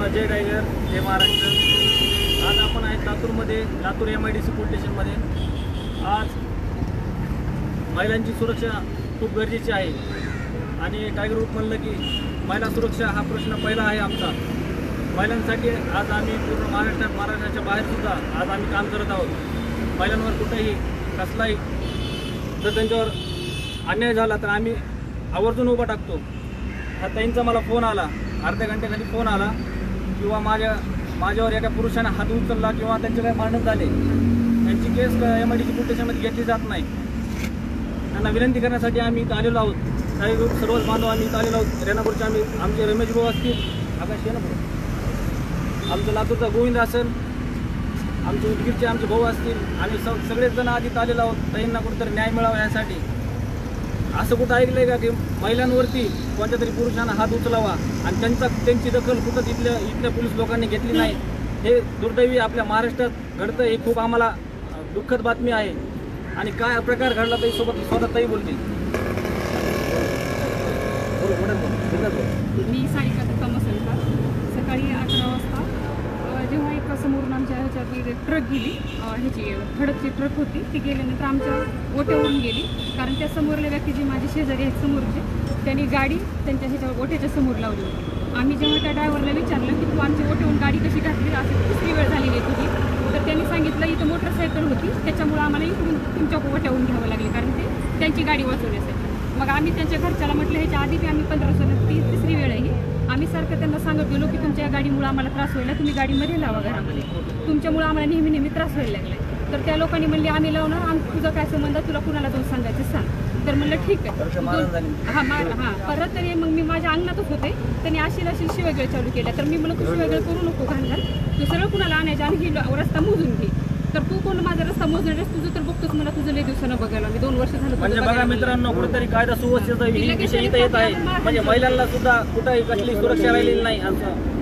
सर्वांना जय टायगर, जय महाराष्ट्र। आज आपण आहेत लातूरमध्ये, लातूर MIDC पोलीस स्टेशनमध्ये। आज महिलांची सुरक्षा खूप गरजेची आहे आणि टायगर ग्रुप म्हणलं की महिला सुरक्षा हा प्रश्न पहिला आहे आमचा। महिलांसाठी आज आम्ही पूर्ण महाराष्ट्राच्या बाहेरसुद्धा आज आम्ही काम करत आहोत। महिलांवर कुठेही कसलाही जर त्यांच्यावर अन्याय झाला तर आम्ही आवर्जून उभा टाकतो। ह्या ताईंचा मला फोन आला, अर्ध्या घंट्याखाली फोन आला किंवा माझ्यावर एका पुरुषाने हात उचलला किंवा त्यांचे काही भांडण झाले, त्यांची केस MIDC पोलीस स्टेशनमध्ये घेतली जात नाही। त्यांना विनंती करण्यासाठी आम्ही इथं आलेलो आहोत। काही ग्रुप सर्वच बांधव आम्ही इथं आलेलो आहोत। रेणापूरचे आमचे रमेश भाऊ असतील, आकाश आमचं लातूरचा गोविंद असेल, आमचे उदगीरचे आमचे भाऊ असतील, आम्ही सगळेच जण आधी आलेलो आहोत ताईंना कुठेतरी न्याय मिळावा यासाठी। असं कुठं ऐकलंय का की महिलांवरती कोणत्या तरी पुरुषांना हात उचलावा आणि त्यांची दखल कुठंच इथल्या पोलीस लोकांनी घेतली नाही। हे दुर्दैवी आपल्या महाराष्ट्रात घडतं, ही खूप आम्हाला दुःखद बातमी आहे। आणि काय प्रकार घडला ताई सोबत स्वतः ताई बोलतील। मी सारिका दत्ता मसलकर, सकाळी 11 वाजता जेव्हा एका समोरून आमच्या ह्याच्यातली ट्रक गेली, ह्याची खडकची ट्रक होती, ती गेल्यानंतर आमच्या ओट्यावरून गेली। कारण त्या समोरल्या व्यक्ती जी माझी शेजारी आहेत समोरचे, त्यांनी गाडी त्यांच्या ह्याच्यावर ओट्याच्या समोर लावली होती। आम्ही जेव्हा त्या ड्रायव्हरला विचारलं की तू आमच्या ओट्यावरून गाडी कशी घातली, अशी तिसरी वेळ झालेली आहे तुझी, तर त्यांनी सांगितलं इथं मोटरसायकल होती त्याच्यामुळे आम्हाला इकडून तुमच्या ओट्यावरून घ्यावं लागले, कारण ते त्यांची गाडी वाचवण्यासाठी। मग आम्ही त्यांच्या घरच्याला म्हटलं ह्याच्या आधी बी आम्ही 15 तिसरी वेळ आहे, आम्ही सारखं त्यांना सांगत गेलो की तुमच्या गाडीमुळे आम्हाला त्रास व्हायला, तुम्ही गाडीमध्ये लावा घरामध्ये, तुमच्यामुळे आम्हाला नेहमी त्रास व्हायला लागला। तर त्या लोकांनी म्हणले आम्ही लावणार, तुझा काय संबंध, तुला कुणाला दोष सांगायचं सांग। तर म्हणलं ठीक आहे। हां परत तरी मग मी माझ्या अंगणातच होते, त्यांनी अशी शिवेगळे चालू केल्या। तर मी म्हणलं तू शिवेगळे करू नको घालणार, तू सरळ कुणाला आणायचं आणि ही रस्ता मोजून घे। तर तू कोण माझा रस्ता मोजणार आहेस, तुझं तर बघतोच, मला तुझं लय दिवसानं बघायला, मी 2 वर्ष झालं। म्हणजे बघा मित्रांनो, कुठेतरी कायदा सुव्यवस्थेचा विषय इथं येत आहे। म्हणजे महिलांना सुद्धा कुठेही कसली सुरक्षा राहिलेली नाही।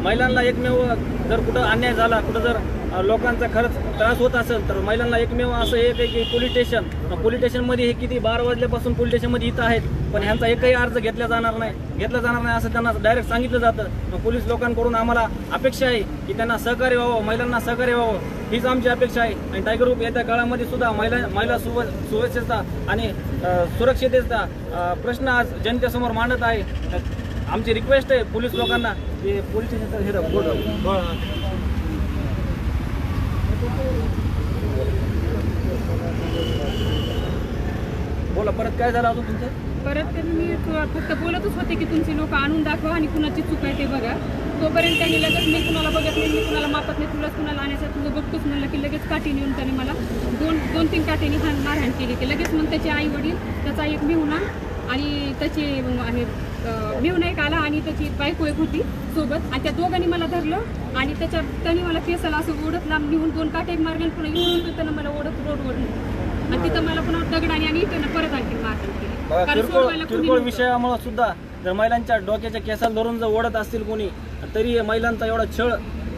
महिलांना एकमेव जर कुठं अन्याय झाला, कुठं जर लोकांचा खरंच त्रास होत असेल तर महिलांना एकमेव असं एक आहे की पोलीस स्टेशनमध्ये हे किती 12 वाजल्यापासून पोलीस स्टेशनमध्ये इथं आहेत, पण ह्यांचा एकही अर्ज घेतला जाणार नाही असं त्यांना डायरेक्ट सांगितलं जातं। मग पोलीस लोकांकडून आम्हाला अपेक्षा आहे की त्यांना सहकार्य व्हावं, महिलांना सहकार्य व्हावं, हीच आमची अपेक्षा आहे। आणि टायगर ग्रुप येत्या काळामध्ये सुद्धा महिला सुरक्षेचा आणि सुरक्षिततेचा प्रश्न आज जनतेसमोर मांडत आहे। आमची रिक्वेस्ट आहे पोलीस लोकांना की पोलीस स्टेशनचा बोला परत काय झालं अजून तुमचं? परत मी फक्त बोलतच होते की तुमची लोक आणून दाखवा आणि कुणाची चूक आहे ते बघा। तोपर्यंत त्यांनी लगेच मी कुणाला बघत नाही, मी कुणाला मापत नाही, तुलाच कुणाला आणायचं तुझं बघतोच म्हणलं की लगेच काठी नेऊन त्यांनी मला 2-3 काठीने मारहाण केली की लगेच। मग त्याचे आई वडील, त्याचा एक मेहुणा आणि त्याचे मेहुणा एक आला आणि त्याची बायको एक होती सोबत, आणि त्या दोघांनी मला धरलं आणि त्यांनी मला केसाला असं ओढत लांब नेऊन 2 काटे मारले, पुन्हा येऊन त्यांना मला ओढत रोडवर आणि तिथं मला पुन्हा दगडाने आणि इथं परत आणखी मारहाण केली। किरकोळ विषयामुळे सुद्धा जर महिलांच्या डोक्याच्या केसाला धरून जर ओढत असतील कोणी, तरी महिलांचा एवढा छळ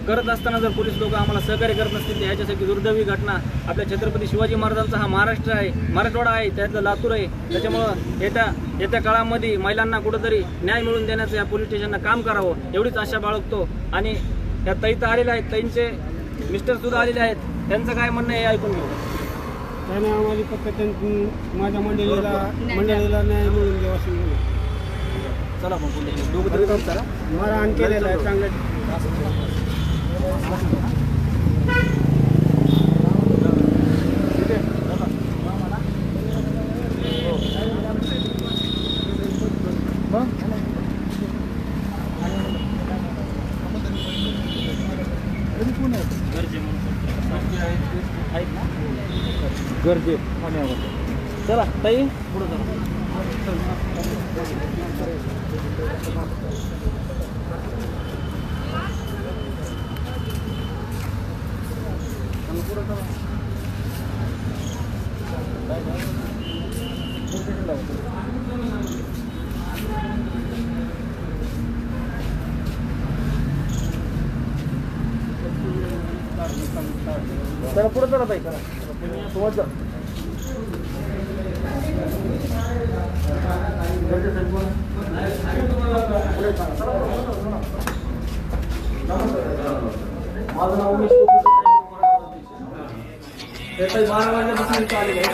करत असताना जर पोलीस लोक आम्हाला सहकार्य करत नसतील तर ह्याच्यासाठी दुर्दैवी घटना आपल्या छत्रपती शिवाजी महाराजांचा हा महाराष्ट्र आहे, मराठवाडा आहे, त्यातलं लातूर आहे। त्याच्यामुळं येत्या काळामध्ये महिलांना कुठंतरी न्याय मिळवून देण्याचं या पोलीस स्टेशननं काम करावं एवढीच आशा बाळगतो। आणि त्या ताई तर आलेल्या आहेत, ताईंचे मिस्टर सुद्धा आलेले आहेत, त्यांचं काय म्हणणं आहे हे ऐकून घेऊ। त्याने आम्हाला फक्त माझ्या मंडळीला न्याय मिळून द्यावा असं म्हणलं। चला मग दोघं तरी काम करा, मारहाण केलेलं आहे चांगलं। गरजे चला ताई पुढे चला। चला पुढे चला ताई, समोर जा। माझं नाव उमेश कोकटे. 12 वाजल्यापासून इथं आलेले आहे.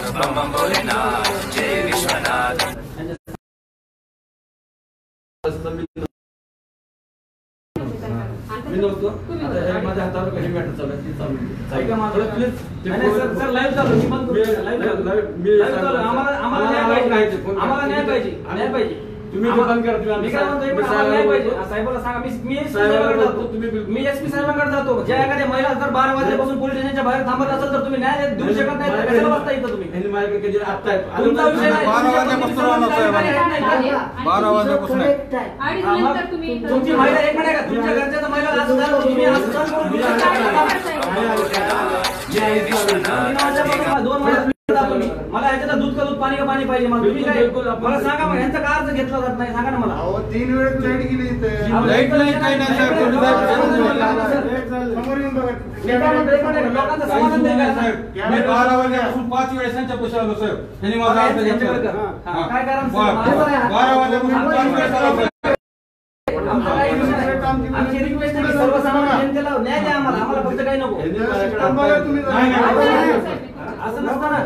मी नव्हतो. आता हे माझ्या हातावर काही मॅटर चालू आहे, ती चालू आहे. ऐका माझं प्लीज. नाही सर, सर लाईव्ह चालू आहे. मी बंद करतो. लाईव्ह चालू आहे. आम्हाला न्याय पाहिजे. आम्हाला न्याय पाहिजे. न्याय पाहिजे. तुम्ही बंद करा. मी काय म्हणतोय, आम्हाला न्याय पाहिजे. साहेबाला सांगा. मी साहेबांकडे जातो. मी एसपी साहेबांकडे जातो. ज्या एखाद्या महिला जर 12 वाजल्यापासून पोलीस स्टेशनच्या बाहेर थांबत असेल तर तुम्ही न्याय देऊ शकत नाही तर कशाला बसता इथं तुम्ही? तुमचा विषय नाही. 12 वाजल्यापासून आलो साहेब. 12 वाजल्यापासून तुमची महिला एक मिनिट का तुमच्या घरच्या महिला असं तुम्ही असं सण करून देऊ शकता. 2 महिला मला ह्याच्यात दूध का दूध पाणी का पाणी पाहिजे. मग तुम्ही काय मला सांगा. मग ह्यांचा का अर्ज घेतला जात नाही सांगा ना मला. 3 वेळेस लाईट गेली इथे. लाईट काही नाही साहेब. समोर येऊन बघा. लोकांचं समाधान नाही का साहेब? मी 12 वाजल्यापासून 5 वेळेस त्यांच्या पैसे आलो साहेब. त्यांनी माझा अर्ज घेतला. काय कारण 12 वाजल्यापासून 5 वेळेस आलो. आमचा काही विषय नाही. आमची रिक्वेस्ट आहे की सर्वसामान्य जनतेला न्याय द्या. आम्हाला फक्त काही नको. असं नसतं ना.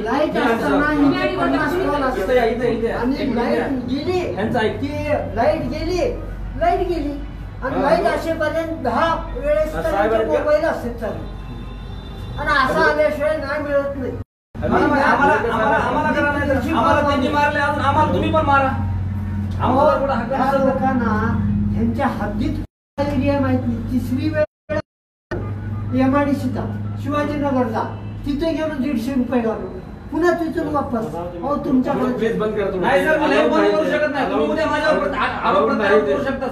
लाईट असताना इथं या, इथं इथे या. आणि लाईट गेली ह्यांचं ऐक. की लाईट गेली आणि लाईट असेपर्यंत 10 वेळेस मोबाईल असते चालू आणि असं आल्याशिवाय नाही मिळत नाही. आम्हाला करा नाही तर आम्हाला त्यांनी मारले अजून आम्हाला तुम्ही पण मारा. आम्हाला कुठं हक्क त्या नसेल तर लोकांना ह्यांच्या हद्दीत एरिया माहिती. 3री वेळ MIDCचा शिवाजीनगरला तिथे गेलो 150 रुपये घालून पुन्हा तिथून वापस. अहो तुमच्याकडे नाही सर मला हे बंद करू शकत नाही. तुम्ही उद्या माझ्यावर आरोप प्रत्यारोप करू शकता.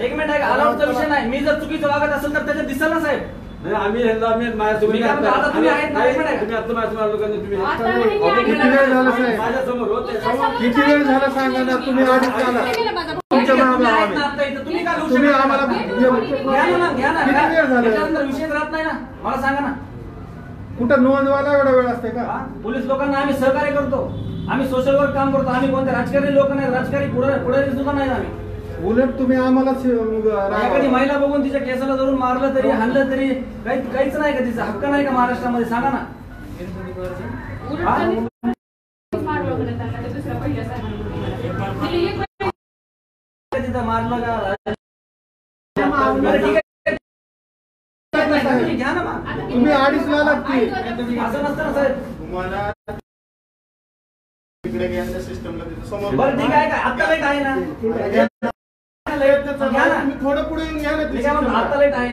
एक मिनिट आहे. अलाउडचा विषय नाही. मी जर चुकीचं वागत असेल तर त्याच्यात दिसेल ना साहेब. आम्ही आता तुम्ही आहेत ना. एक मिनिट. माझ्यासमोर होते. किती वेळ झाला सांगा ना. तुम्ही आधीच आला. तुमच्या नावाला आम्ही. तुम्ही आम्हाला किती वेळ झाला? विषय राहत नाही ना. मला सांगा ना. कुठं नोंदवायला एवढा वेळ असते का? पोलीस लोकांना आम्ही सहकार्य करतो. आम्ही सोशल वर्क काम करतो. आम्ही कोणत्या राजकारणी लोक नाही. राजकारणी पुढे सुद्धा नाही आम्ही. उलट तुम्ही आम्हाला एखादी महिला बघून तिच्या केसाला धरून मारलं तरी हाणलं तरी काहीच नाही का? तिचा हक्क नाही का महाराष्ट्रामध्ये? सांगा ना. तिथं मारलं का? घ्या ना मग. तुम्ही 2:30 ला लागते. असं नसतं ना साहेब. तुम्हाला तिकडे घ्यायच्या सिस्टमला तिथे समोर. बरं ठीक आहे का? आता लाईट आहे ना. घ्या ना. तुम्ही थोडं पुढे येऊन घ्या ना. आता लाईट आहे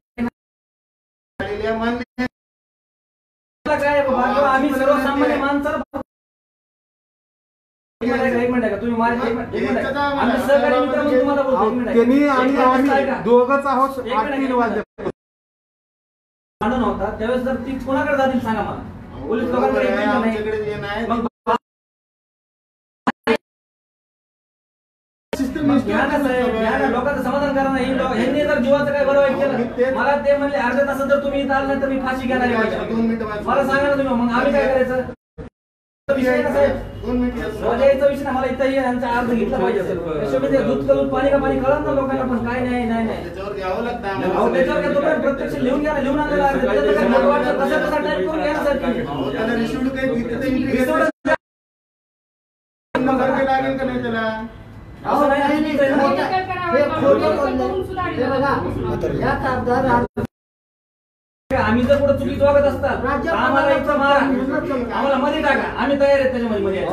काय बाबा? आम्ही सर्वसामान्य माणसाला एक मिनिट का तुम्ही आम्ही सहकारी मित्र म्हणून तुम्हाला बोलतो. एक मिनिट. त्यांनी आणि आम्ही दोघंच आहोत. 8-3 वाजले भांडण होता त्यावेळेस जर ती कोणाकडे जातील सांगा मला. पोलीस लोकांकडे नाही. मग लोकांचं समाधान करा नाही. ह्यांनी जर जीवाचं काय बरं वाईट केलं मला ते म्हणले अर्ध्या तासात जर तुम्ही इथं आलं नाही तर मी फाशी घेणार आहे. मला सांगा ना तुम्ही. मग आम्ही काय करायचं? विषय ना साहेब. 2 मिनिट. माझ्या याचा विषय नाही. मला इथं यांचा अर्ज घेतला पाहिजे. त्याच्यामध्ये दूध का दूध पाणी का पाणी कळत ना लोकांना. पण काय नाही नाही नाही त्याच्यावर घ्यावं लागतं अहो, आम्हाला. त्याच्यावर काय तुम्ही प्रत्यक्ष लिहून घ्या ना. लिहून आणलेला अर्ज. त्याच्यात काय फोटो वाटलं तसा तसा टाईप करून घ्या ना सर. त्याला रिसिव्ह काही तिथे एंट्री रिसिव्ह नंबर काही लागेल का नाही त्याला? असं नाही ना. हे खोटं बोलले. हे बघा या कागदावर आम्ही जर पुढे चुकीचं वागत असतात आम्हाला इथं मारा. आम्हाला मध्ये टाका. आम्ही तयार आहेत त्याच्यामध्ये.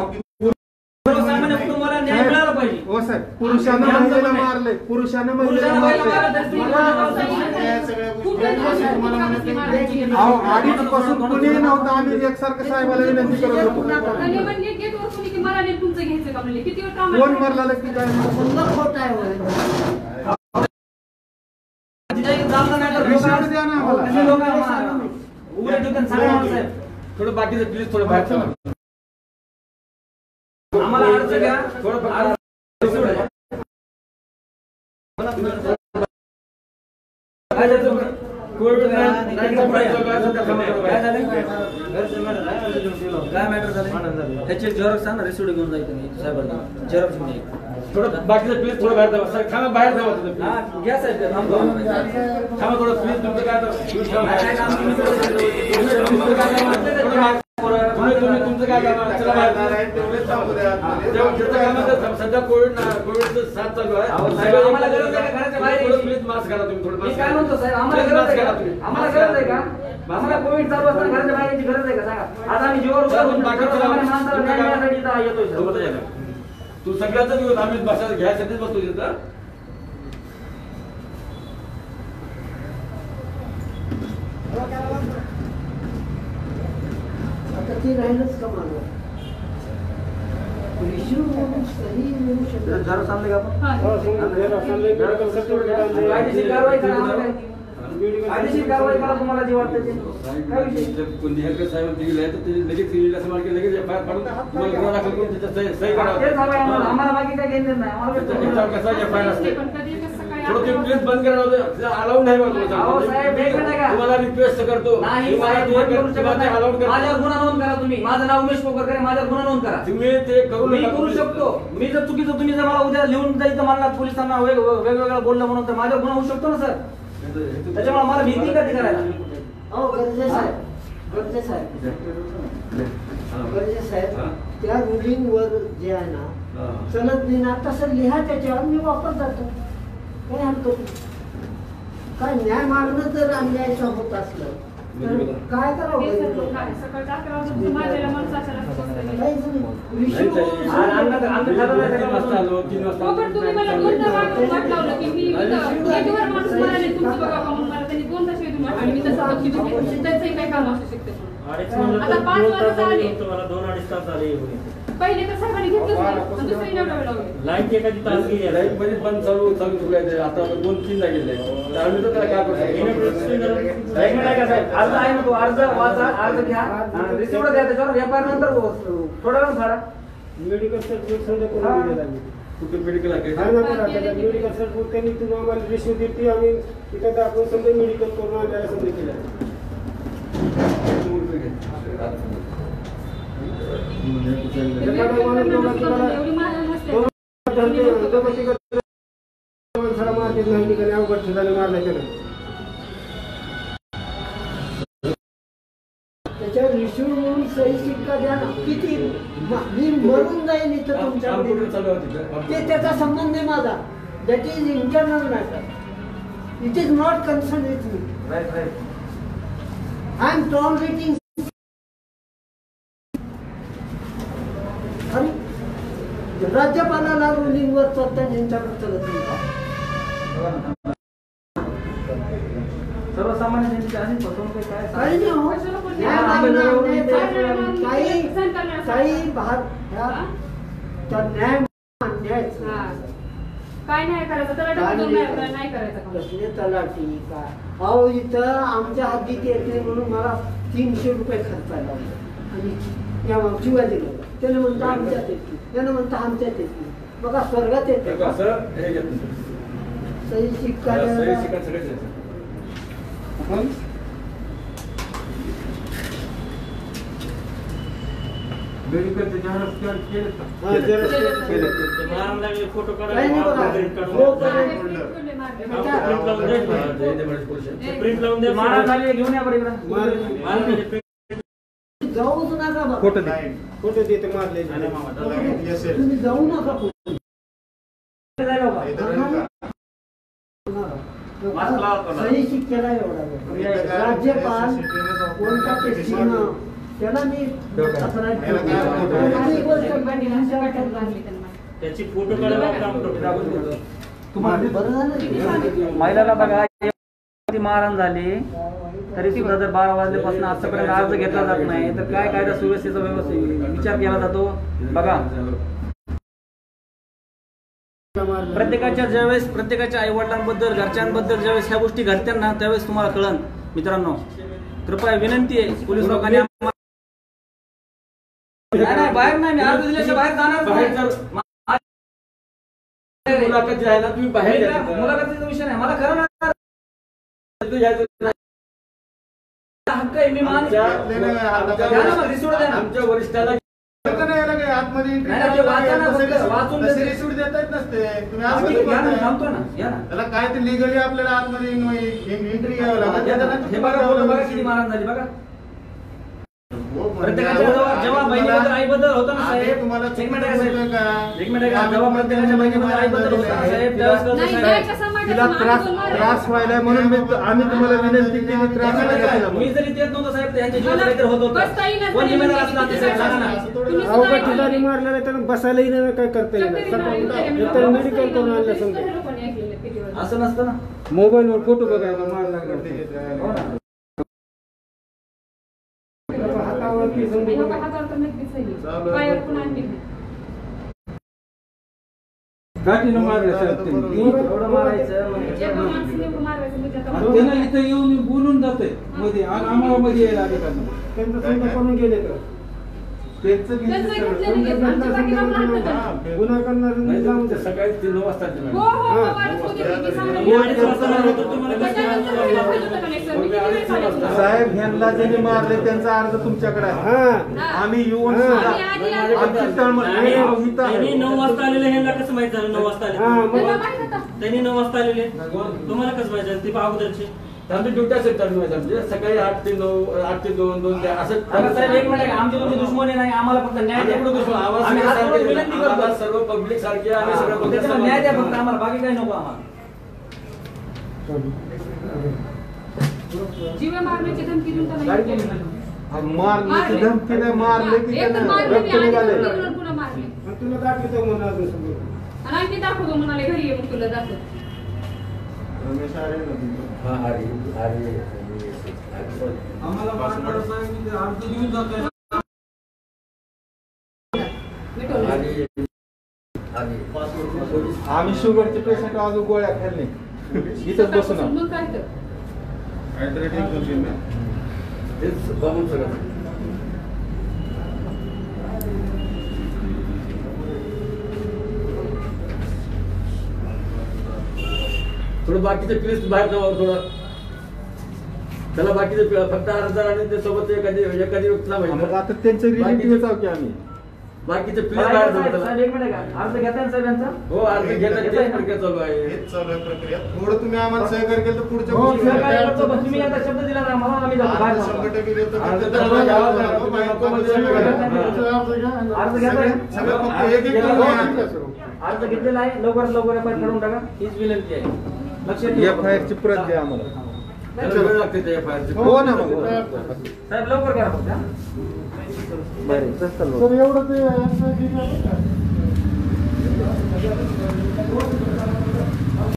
सर्वसामान्य कुटुंबाला न्याय मिळाला पाहिजे. हो साहेब. पुरुषानं महिलेला मारले. पुरुषानं महिलेला मारले. अहो 2:30 पासून कुणी नव्हतं. आम्ही एकसारखं साहेबाला विनंती करत होतो. कोण मारला की काय? खोट आहे. रिसिव्ह द्या ना आम्हाला. थोडं बाकीचं प्लीज थोडं बाहेर चला. आम्हाला अर्ज घ्या. थोडं काय मॅटर झालं? त्याचे झेरॉक्स सांग ना. रिसिव्ह घेऊन जायचं साहेबांना. झेरॉक्स घेऊन थोडं बाकीचं प्लीज थोडं बाहेर जावा थांबा बाहेर जावा तुम्ही घ्या साहेब थांबा. थांबा थोडं प्लीज तुमचं काय तुमचं काय काम चला बाहेर सध्या कोविडचं साथ चालू आहे आम्हाला गरज आहे का घराच्या बाहेर यायची? प्लीज मास्क घाला तुम्ही थोडं मी काय म्हणतो साहेब आम्हाला गरज आहे का आम्हाला गरज आहे का आम्हाला कोविड चालू असताना घराच्या बाहेर यायची गरज आहे का सांगा आज आम्ही जीवावर उभा राहून सर्वसामान्य माणसाला न्याय मिळण्यासाठी इथं येतोय सर. तू सगळ्याच घेऊन आम्ही बसायला घ्यायसाठीच बसतो तिथं आता ते राहिलंच का मला रिशिव म्हणून सही मिळू शकत जरा चाललंय का आपण हा. कायदेशीर कारवाई करा आम्हाला काय? कायदेशीर कारवाई करा तुम्हाला जे वाटतं ते काय विषय कोणती साहेब दिली आहे तर ते लगेच सिव्हिल असं मार्केट लगेच FIR काढून तुम्हाला गुन्हा दाखल करून त्याच्यात सही करावं तेच हवंय आम्हाला आम्हाला बाकी काय घेणं नाही आम्हाला त्याच्यावर कसा FIR असते पण कधी कसं सकाळी थोडं ते 11 प्लीज बंद करा अलाउड नाही अहो साहेब, एक मिनिट आहे का? तुम्हाला रिक्वेस्ट करतो नाही तुम्हाला साहेब, ते बंद करू शकत नाही. अलाउड करा माझ्यावर गुन्हा नोंद करा तुम्ही माझं नाव उमेश कोकरकर आहे माझ्यावर गुन्हा नोंद करा तुम्ही ते करू मी नका. करू शकतो मी जर चुकीचं तुम्ही जर मला उद्या लिहून जायचं मला पोलिसांना वेगवेगळं बोललं म्हणून तर माझ्यावर गुन्हा होऊ शकतो ना सर त्याच्यामुळे मला भीती का ती करायला अहो गरजे साहेब गरजे साहेब गरजे साहेब त्या रुलिंग वर जे आहे ना चलत नाही ना तसं लिहा त्याच्यावर मी वापर जातो काय आणतो काय न्याय मागणं जर अन्यायाचं होत असलं तर काय करावं हे सर लोक आहे. सकाळच्या 11 वाजता तुमचं माझ्याला माणसं असायला बसलेले. काहीच नाही. नाही, रिशिव तीन वाजता आलो 3 वाजता हो, पण तुम्ही मला दोनदा वाट लावलं की मी इथं गेटवर माणूस म्हणाले तुमचं बघा का म्हणून मला त्यांनी दोनदा शिवाय तुम्ही वाटली मी तसं बघितलं की त्यांचंही काही काम असू शकते आता 5 वाजता आले तुम्हाला 2-2.5 तास आले पहिले तर सर्वांनी घेतलंच नाही आणि दुसरी एवढा वेळ लावली लाईट एखादी तास गेली लाईट मध्ये बंद चालू ठेवलाय आता 2-3 लागेल तर आम्ही तर काय करू अर्ज आहे ना तो अर्ज वाचा अर्ज घ्या रिसिप्ट द्या त्याच्यावर व्यापार नंतर थोडा वेळ फाडा मेडिकल सर्टिफिकेट समजा करून दिलेलं आहे. कुठे मेडिकल आहे आहे ना बघा, त्याला मेडिकल सर्टिफिकेट त्यांनी तुम्ही आम्हाला रिश्वत देते आम्ही तिथं दाखवून समजा मेडिकल करून आणल्याला समजा केलं एवढी माझ्या नसते माणसाला मारते नाही निघाले अवघड ठिकाणी मारला त्याला त्याच्यावर रिशिव म्हणून सही शिक्का द्या ना किती मी मरून जाईल इथं तुमच्याकडे ते त्याचा संबंध आहे माझा that is internal matter it is not concern with me I am tolerating आणि राज्यपालाला रुलिंगवर चालता यांच्याकडे चलत नाही का? सर्वसामान्य जनतेची अशी फसवणूक आहे काय काही नाही हो. न्याय मागणं, अन्याय द्यायचं, काही भाग ह्या त्या न्याय अन्यायचं. हा. काय नाही करायचं त्याला नाही करायचं काम. कसले तलाठी का अहो इथं आमच्या हद्दीत येत नाही म्हणून मला 300 रुपये खर्चायला लावले आणि या शिवाय दिलं त्याने म्हणतं आमच्यात येते त्यानं म्हणतं आमच्यात येते बघा स्वर्गात येते सही शिक्का द्यायला. फोटो काही नाही बघा प्रिंट लावून द्या महाराज आले घेऊन या बरं इकडं जाऊच नका बघा. फोटो देते मारले तुम्ही जाऊ नका कुठे. सही शिक्क्याला एवढा वेळ. राज्यपाल कोणता ते चिन्ह त्याला मी तक्रार केली. आणि गोष्ट त्याची फोटो काढायला काम तुम्हाला बरं झालं महिलाला बघा मारहाण झाली तरी सुद्धा जर 12 वाजल्यापासून आजपर्यंत अर्ज घेतला जात नाही तर काय कायदा सुव्यवस्थेचा व्यवस्थित विचार केला जातो बघा प्रत्येकाच्या ज्यावेळेस प्रत्येकाच्या आई वडिलांबद्दल घरच्यांबद्दल ज्यावेळेस ह्या गोष्टी घडतात ना त्यावेळेस तुम्हाला कळन मित्रांनो कृपया विनंती आहे पोलीस लोकांनी बाहेर नाही मी अर्ज दिल्याशिवाय बाहेर जाणार मुलाखत जी आहे ना तुम्ही बाहेर मुलाखतीचा विषय नाही मला खरं हक्क आहे मी आमच्या वरिष्ठाला आतमध्ये entry नाही, ते वाचा ना, तसे फक्त वाचून तसे देते. receipt देता येत नसते. तुम्ही हा, असं ठीक आहे, घ्या ना, बोलताय. थांबतो ना, घ्या ना. त्याला काय ते लिगली आपल्याला आतमध्ये एंट्री घ्यावं लागतं. घ्या ना. त्याच्यानंतर हे बघा बोलू बघा किती मारहाण झाली बघा. प्रत्येकाच्या जेव्हा बहिणीबद्दल आईबद्दल होतं ना आम्ही साहेब, तुम्हाला एक मिनिट आहे साहेब. बोलतोय का? एक मिनिट आहे का? जेव्हा प्रत्येकाच्या बहिणीबद्दल आईबद्दल होतं ना साहेब, त्यावेळेस कळतं नाही, साहेब. नाही, कसं माहिती तिला आहे का? त्रास आम्ही बोलणार त्रास व्हायला म्हणून आम्ही तुम्हाला विनंती केली त्रास मी व्हायला जरी देत नव्हतं साहेब, त्यांच्या जीवाला काहीतरी होत होतं. बस काही नाही, कोण काही जिम्मेदार नाही. असणार ते साहेब, सांगा ना. तुम्ही सुद्धा अवघड ऐकलं ठिकाणी नाही. मारलं नाही त्याला बसायला येणार काय करता येणार तर मेडिकल करून आणलं समजा असं नसतं ना. मोबाईलवर फोटो बघायला मार लागला हो ना. हातावरती समजा हातावर तर नक्कीच आहे. पायावर पण आणली नाही. गाठीनं मारलं साहेब त्यांनी. एवढं मारायचं म्हणजे एका माणसाने एवढं मारायचं म्हणजे आता आणि त्यानं इथं येऊन बोलून जाते मध्ये आणि आम्हाला मध्ये यायला आले त्यांचं समजा करून गेले तर त्यांचं त्यांचं घेतलेलं घेत. आमच्या जागेवर लागतं तर. गुन्हा करणार जाऊन ते सकाळी 9 वाजता आले हो, मॅडम. हो, हो, वाढत होती ती सांगायला. मी 2:30 वाजता आलो होतो, तुम्हाला कसं त्याच्यानंतर कळलं? मला पाहिजे होतं का नाही, सर? मी किती वेळेस आले होते? साहेब ह्यांना ज्यांनी मारले त्यांचा अर्ज तुमच्याकडे आहे. हा आम्ही येऊन हा. सुद्धा आम्ही आधी आमची तळमळ आणि इथं त्यांनी आहे. 9 वाजता आलेले ह्यांना कसं माहित झालं 9 वाजता हा आले मग त्यांना माहित होतं. त्यांनी 9 वाजता आलेले तुम्हाला कसं माहित झालं ते अगोदरचे आमची ड्युटी असेल चालू आहे आमची. सकाळी 8 ते 9, 8 ते 2, 2 ते असं. आता साहेब एक मिनिट आहे, आमची तुमची दुश्मनी नाही, आम्हाला फक्त न्याय द्या. आम्ही दुसरं आवाज आम्ही हात सारखे जोडून विनंती करतो. आम्हाला सर्व पब्लिक सारखे आम्ही सगळं बघतो. त्याच्यामुळे न्याय द्या फक्त आम्हाला, बाकी काही नको आम्हाला. जीवे मारण्याची धमकी देऊन त्याला हे केलं नाही. मारण्याची धमकी नाही, मारले की एक तर त्यानं मारले रक्त मी आणि निघाले. धमकीवरून पुन्हा मारले. आणि तुला दाखवतो म्हणून अजून समजा आणि आणखी दाखवतो म्हणाले, घरी ये मग तुला दाखवतो. रमेश आहे ना तुमचं? हा, हरी. आम्हाला मारणार साहेब अर्ज देऊन जातोय मिटवलं. आम्ही शुगरचे पेशंट अजून गोळ्या खाल्ले इथंच बसून आहोत. मग काय तर काहीतरी ठीक होतील ना. तेच बघून सगळं. थोडं बाकीचे प्लीज बाहेर जावं थोडं. त्याला बाकीचे फक्त अर्जदार आणि ते सोबत एखादी व्यक्तीला मग माहिती. आता त्यांचे रिलेटिव्ह आहोत की आम्ही. बाकीचे प्लीज बाहेर जावं साहेब त्याला. एक मिनिट आहे का? अर्ज घेताय ना साहेब यांचा? हो अर्ज घेतात ते प्रक्रिया चालू आहे. हेच चालू आहे प्रक्रिया. थोडं तुम्ही आम्हाला सहकार्य केलं तर पुढच्या हो, गोष्टी सहकार्य करतो, पण तुम्ही आता शब्द दिला ना आम्हाला, आम्ही जातो बाहेर जातो. 100% देतो. अर्ज फक्त तर त्याला घ्यावा घ्यावा लागतो. लागतो. नको म्हणजे सगळं अर्ज घेताय? सगळं फक्त एक एक करून घ्या. अर्ज घेतलेला आहे, लवकरात लवकर एफ आय आर काढून टाका, हीच विनंती आहे. लक्षात ठेवा. FIR ची प्रत द्या आम्हाला. त्याला वेळ लागते त्या FIR ची. हो ना मग. साहेब लवकर करा फक्त, हा? बरं, चल. तर एवढं ते